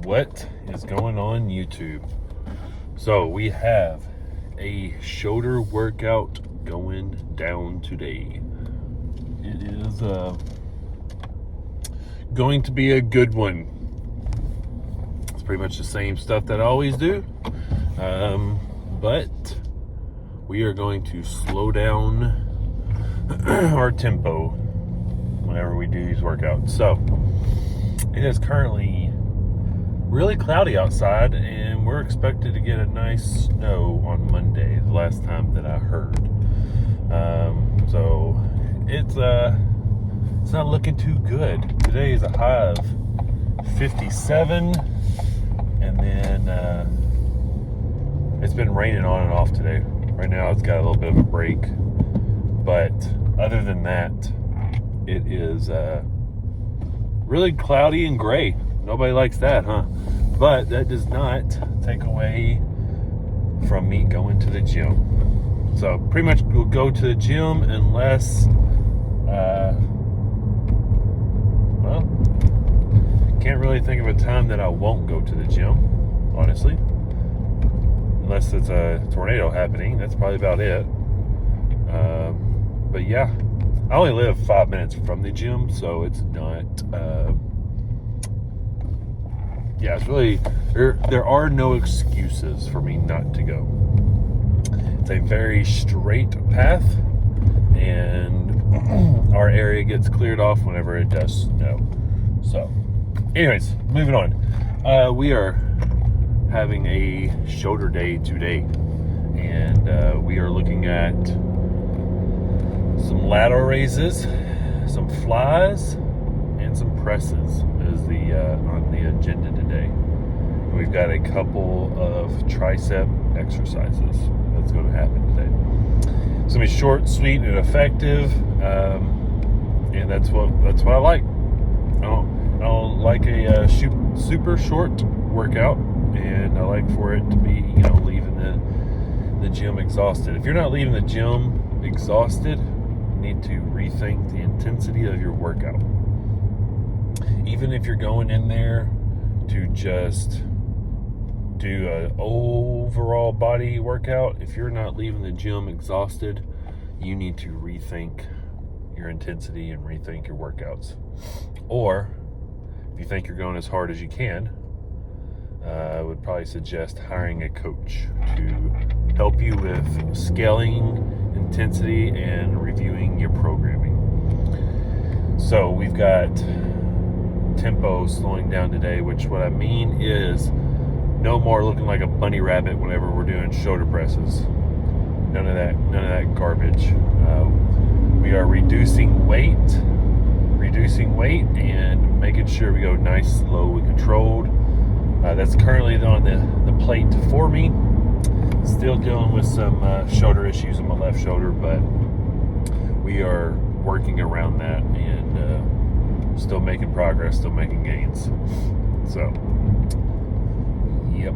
What is going on YouTube? So we have a shoulder workout going down today. It is going to be a good one. It's pretty much the same stuff that I always do, but we are going to slow down our tempo whenever we do these workouts. So it is currently really cloudy outside, and we're expected to get a nice snow on Monday, the last time that I heard. So it's not looking too good. Today is a high of 57, and then it's been raining on and off today. Right now it's got a little bit of a break, but other than that, it is really cloudy and gray. Nobody likes that, huh? But that does not take away from me going to the gym. So pretty much we'll go to the gym unless, can't really think of a time that I won't go to the gym, honestly. Unless it's a tornado happening. That's probably about it. But yeah, I only live 5 minutes from the gym, so it's not... yeah, it's really, there are no excuses for me not to go. It's a very straight path, and our area gets cleared off whenever it does snow. So, anyways, moving on. We are having a shoulder day today, and we are looking at some lateral raises, some flies, and some presses is the on the agenda today. We've got a couple of tricep exercises that's going to happen today. It's going to be short, sweet, and effective, and that's what I like. I don't like a super short workout, and I like for it to be, leaving the gym exhausted. If you're not leaving the gym exhausted, you need to rethink the intensity of your workout. Even if you're going in there to just do an overall body workout, if you're not leaving the gym exhausted, you need to rethink your intensity and rethink your workouts. Or if you think you're going as hard as you can, I would probably suggest hiring a coach to help you with scaling intensity and reviewing your programming. So we've got tempo slowing down today, which what I mean is no more looking like a bunny rabbit whenever we're doing shoulder presses. None of that garbage. We are reducing weight and making sure we go nice, slow, and controlled. That's currently on the plate for me. Still dealing with some shoulder issues on my left shoulder, but we are working around that and still making progress, still making gains. So, yep.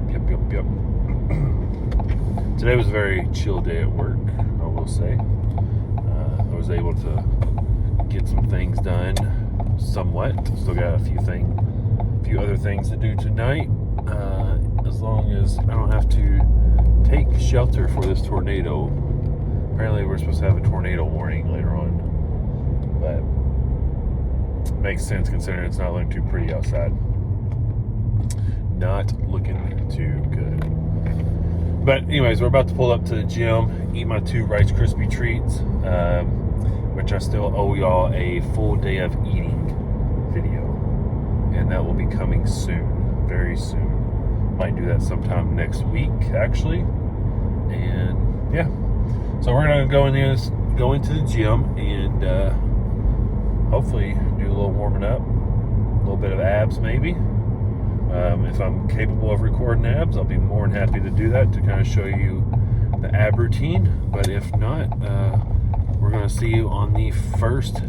Today was a very chill day at work, I will say. I was able to get some things done somewhat. Still got a few other things to do tonight. As long as I don't have to take shelter for this tornado. Apparently we're supposed to have a tornado warning later on, but makes sense considering it's not looking too pretty outside. Not looking too good. But anyways, we're about to pull up to the gym, eat my 2 Rice Krispie treats, which I still owe y'all a full day of eating video, and that will be coming soon, very soon. Might do that sometime next week, actually. And yeah, so we're gonna go into the gym and hopefully do a little warming up, a little bit of abs maybe. If I'm capable of recording abs, I'll be more than happy to do that to kind of show you the ab routine. But if not, we're gonna see you on the first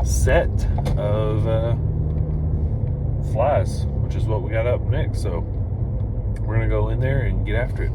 set of flies, which is what we got up next. So we're gonna go in there and get after it.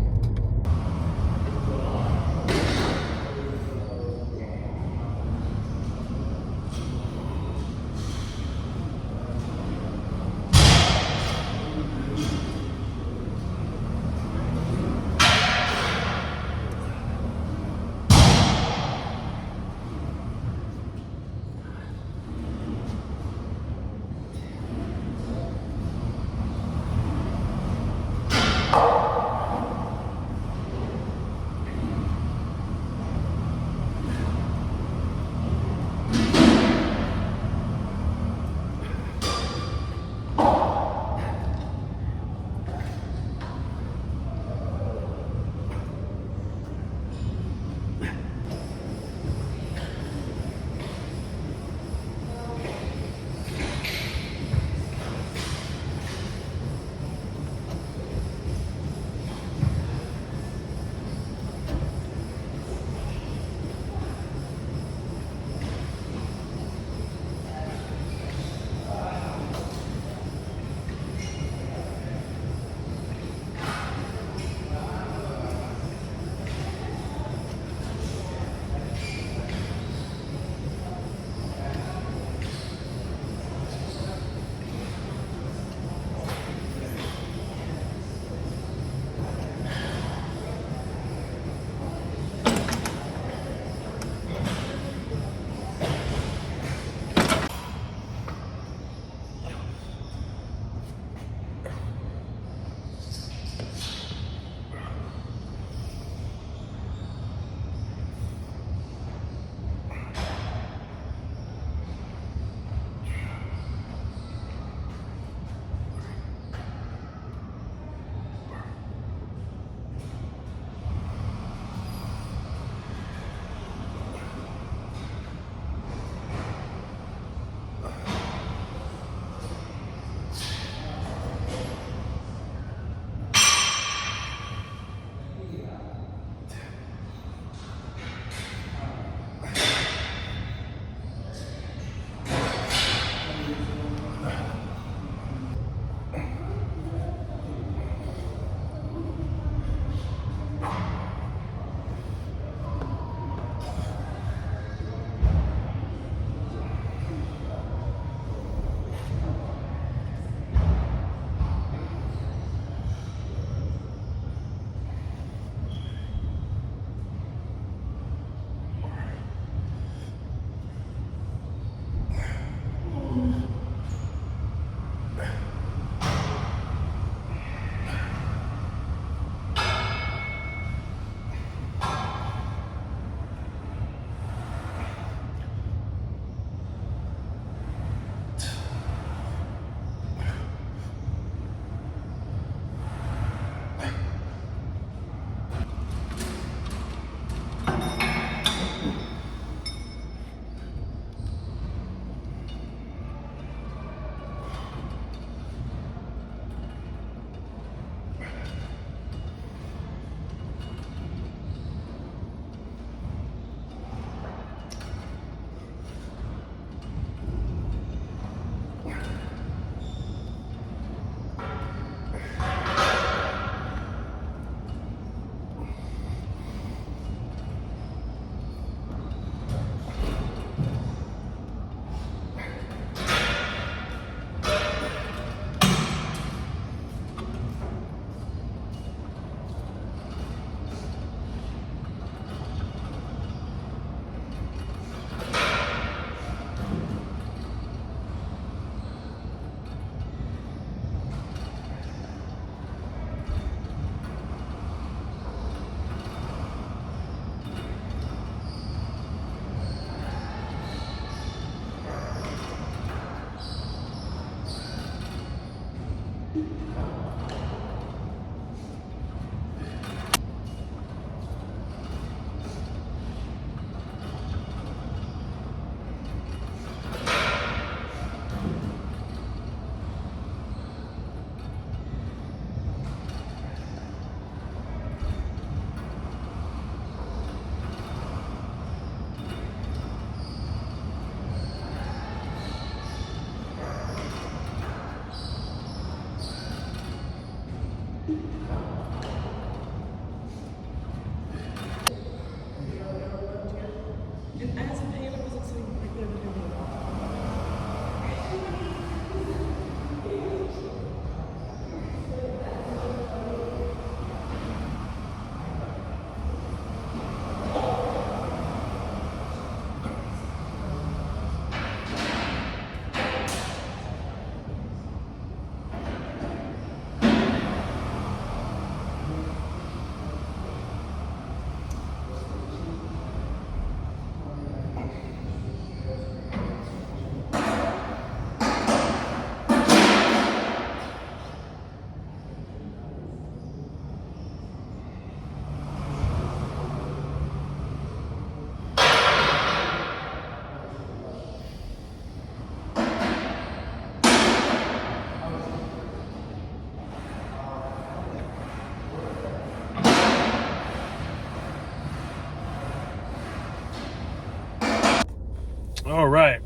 All right,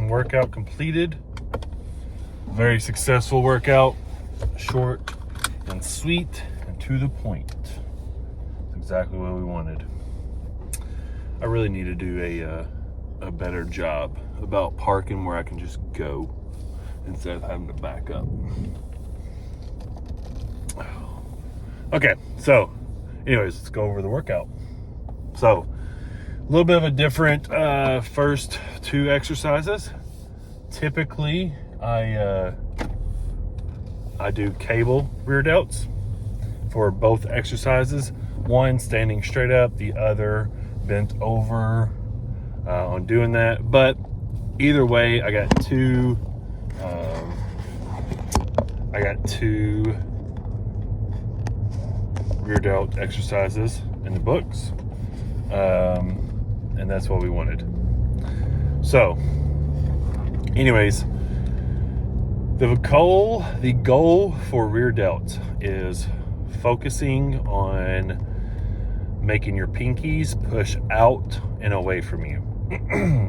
workout completed. Very successful workout, short and sweet and to the point. That's exactly what we wanted. I really need to do a better job about parking where I can just go instead of having to back up. Okay, so anyways, let's go over the workout. So a little bit of a different first two exercises. Typically, I do cable rear delts for both exercises. One standing straight up, the other bent over on doing that. But either way, I got two rear delt exercises in the books. And that's what we wanted. So anyways, the goal for rear delts is focusing on making your pinkies push out and away from you.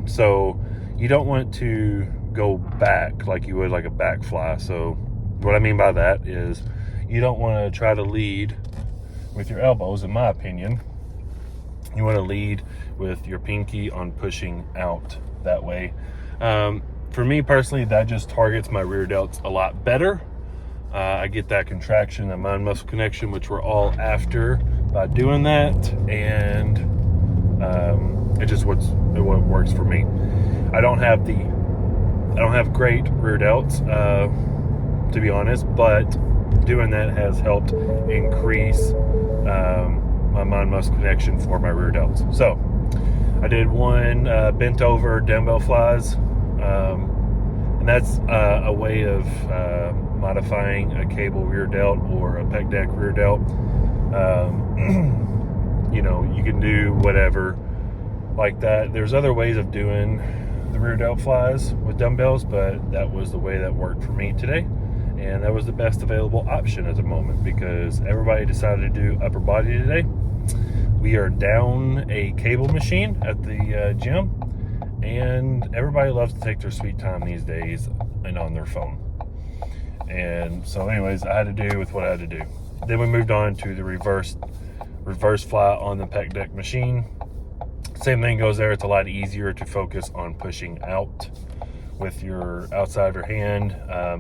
So you don't want to go back like you would like a back fly. So what I mean by that is you don't want to try to lead with your elbows, in my opinion. You want to lead with your pinky on pushing out that way. For me personally, that just targets my rear delts a lot better. I get that contraction, that mind muscle connection, which we're all after by doing that. And it just what works for me. I don't have great rear delts, to be honest, but doing that has helped increase my mind muscle connection for my rear delts. So I did one bent over dumbbell flies, and that's a way of modifying a cable rear delt or a pec deck rear delt. You know, you can do whatever like that. There's other ways of doing the rear delt flies with dumbbells, but that was the way that worked for me today. And that was the best available option at the moment because everybody decided to do upper body today. We are down a cable machine at the gym, and everybody loves to take their sweet time these days and on their phone. And so anyways, I had to do with what I had to do. Then we moved on to the reverse fly on the pec deck machine. Same thing goes there. It's a lot easier to focus on pushing out with your outside of your hand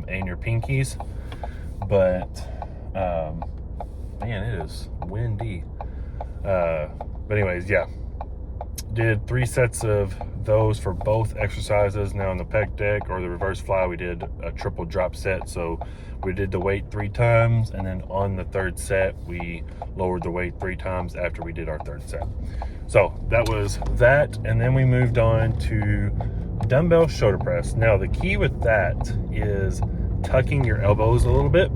and your pinkies. But man, it is windy. But anyways, yeah, did 3 sets of those for both exercises. Now on the pec deck or the reverse fly, we did a triple drop set. So we did the weight 3 times, and then on the 3rd set we lowered the weight 3 times after we did our 3rd set. So that was that. And then we moved on to dumbbell shoulder press. Now the key with that is tucking your elbows a little bit.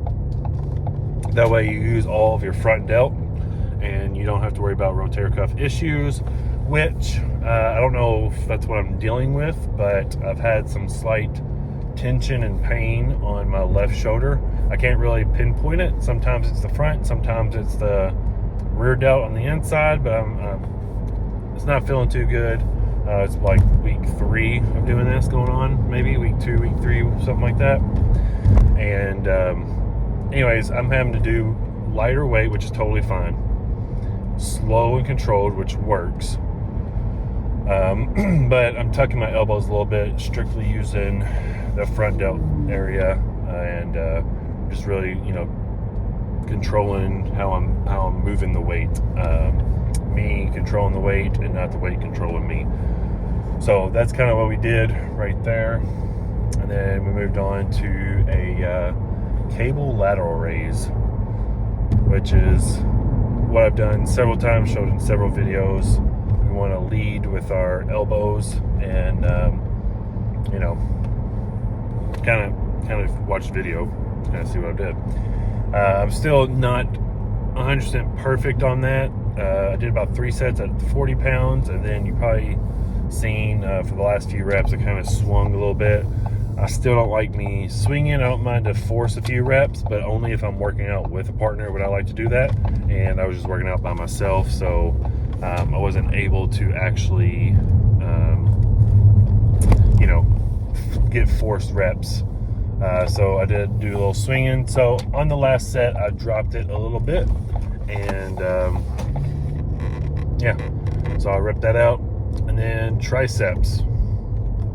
That way you use all of your front delt and you don't have to worry about rotator cuff issues, which I don't know if that's what I'm dealing with, but I've had some slight tension and pain on my left shoulder. I can't really pinpoint it. Sometimes it's the front, sometimes it's the rear delt on the inside, but it's not feeling too good. It's like week 3 of doing this going on, maybe week 2, week 3, something like that. And anyways, I'm having to do lighter weight, which is totally fine. Slow and controlled, which works. But I'm tucking my elbows a little bit, strictly using the front delt area, and just really, you know, controlling how I'm moving the weight. Me controlling the weight and not the weight controlling me. So that's kind of what we did right there. And then we moved on to a cable lateral raise, which is what I've done several times, showed in several videos. We want to lead with our elbows and you know, kind of watch the video, kind of see what I did. I'm still not 100% perfect on that. I did about 3 sets at 40 pounds, and then you probably seen for the last few reps I kind of swung a little bit. I still don't like me swinging. I don't mind to force a few reps, but only if I'm working out with a partner would I like to do that. And I was just working out by myself, so I wasn't able to actually get forced reps. So I did do a little swinging. So on the last set, I dropped it a little bit, and yeah, so I ripped that out. And then triceps,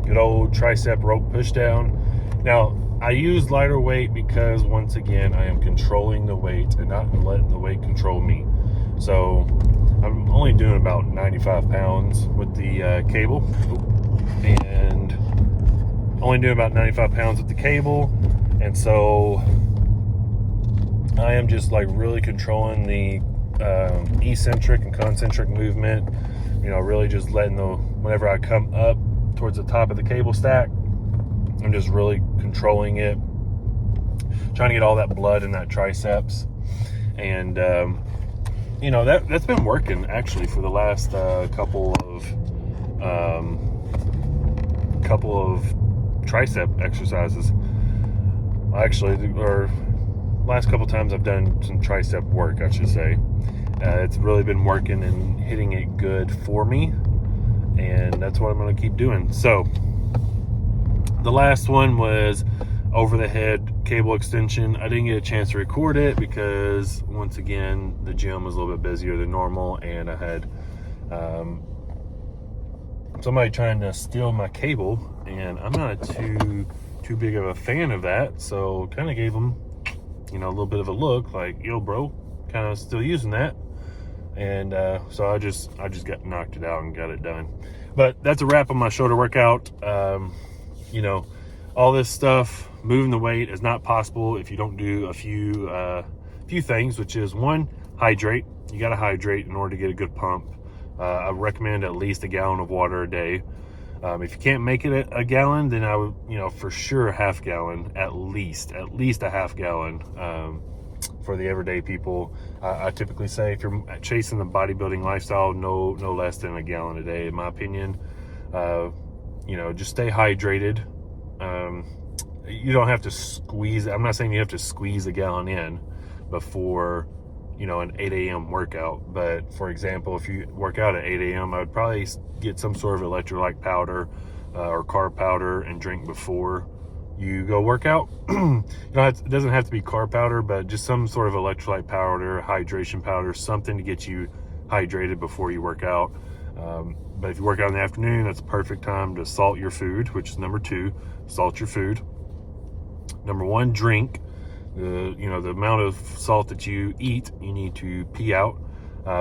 good old tricep rope push down. Now I use lighter weight because, once again, I am controlling the weight and not letting the weight control me. So I'm only doing about 95 pounds with the cable, and only doing about 95 pounds with the cable. And so I am just like really controlling the eccentric and concentric movement, you know, really just letting whenever I come up towards the top of the cable stack, I'm just really controlling it, trying to get all that blood in that triceps. And you know, that's been working actually for the last couple of tricep exercises. Actually, or last couple times I've done some tricep work, I should say. It's really been working and hitting it good for me, and that's what I'm going to keep doing. So the last one was over the head cable extension. I didn't get a chance to record it because, once again, the gym was a little bit busier than normal, and I had somebody trying to steal my cable, and I'm not too big of a fan of that. So kind of gave them, you know, a little bit of a look like, yo bro, kind of still using that. And so I just got knocked it out and got it done. But that's a wrap on my shoulder workout. You know, all this stuff, moving the weight, is not possible if you don't do a few things, which is, one, hydrate. You got to hydrate in order to get a good pump. I recommend at least a gallon of water a day. If you can't make it a gallon, then I would, you know, for sure, a half gallon, at least a half gallon. For the everyday people, I typically say, if you're chasing the bodybuilding lifestyle, no less than a gallon a day, in my opinion. You know, just stay hydrated. You don't have to squeeze. I'm not saying you have to squeeze a gallon in before, you know, an 8 a.m. workout. But for example, if you work out at 8 a.m., I would probably get some sort of electrolyte powder or carb powder and drink before you go work out. You know, it doesn't have to be carb powder, but just some sort of electrolyte powder, hydration powder, something to get you hydrated before you work out. But if you work out in the afternoon, that's a perfect time to salt your food, which is number 2. Salt your food. Number 1, drink. You know, the amount of salt that you eat, you need to pee out,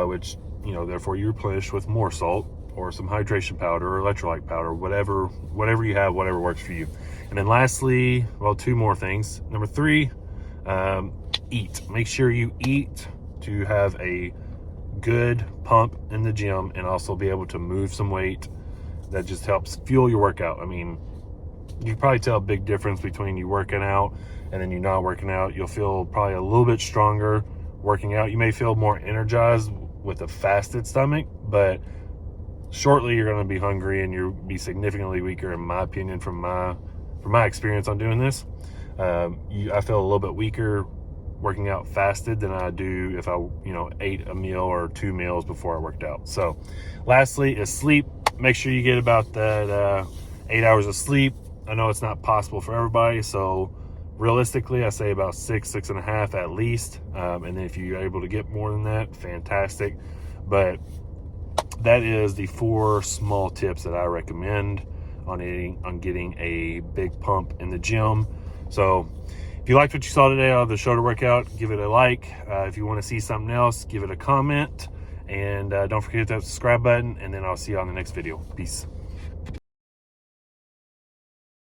which, you know, therefore you replenish with more salt or some hydration powder or electrolyte powder, whatever you have, whatever works for you. And then lastly, well, 2 more things. Number 3, eat. Make sure you eat to have a good pump in the gym and also be able to move some weight. That just helps fuel your workout. I mean, you can probably tell a big difference between you working out and then you not working out. You'll feel probably a little bit stronger working out. You may feel more energized with a fasted stomach, but shortly you're going to be hungry and you'll be significantly weaker, in my opinion, from my experience on doing this. I feel a little bit weaker working out fasted than I do if I, you know, ate a meal or 2 meals before I worked out. So lastly is sleep. Make sure you get about that 8 hours of sleep. I know it's not possible for everybody, so realistically I say about 6.5 at least. And then if you're able to get more than that, fantastic. But that is the 4 small tips that I recommend on getting a big pump in the gym. So if you liked what you saw today out of the shoulder workout, give it a like. If you want to see something else, give it a comment. And don't forget that subscribe button. And then I'll see you on the next video. Peace.